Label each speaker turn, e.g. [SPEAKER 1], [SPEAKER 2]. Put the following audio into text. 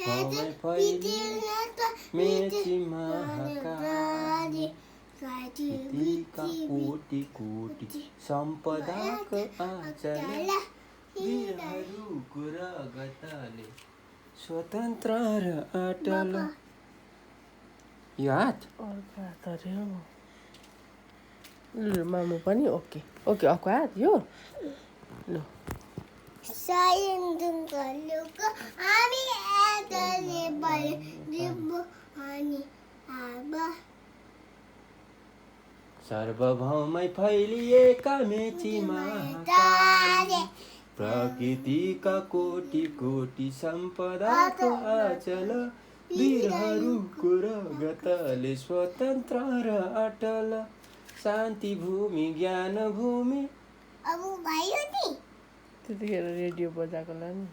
[SPEAKER 1] नेपाली मेची महाकाली कृतिका कोटि कोटि सम्पदाको आँचल वीरहरूको रगतले स्वतन्त्र र अटल यो हात
[SPEAKER 2] मामु पनि ओके ओके अर्को हात यो ल
[SPEAKER 1] सार्वभौमै फैलिएका मेची महाकाली प्रकृतिका कोटि कोटि सम्पदाको आँचल वीरहरूको रगतले स्वतन्त्र र अटल शान्ति भूमि ज्ञान भूमि
[SPEAKER 2] त्यतिखेर रेडियो बजाएको होला नि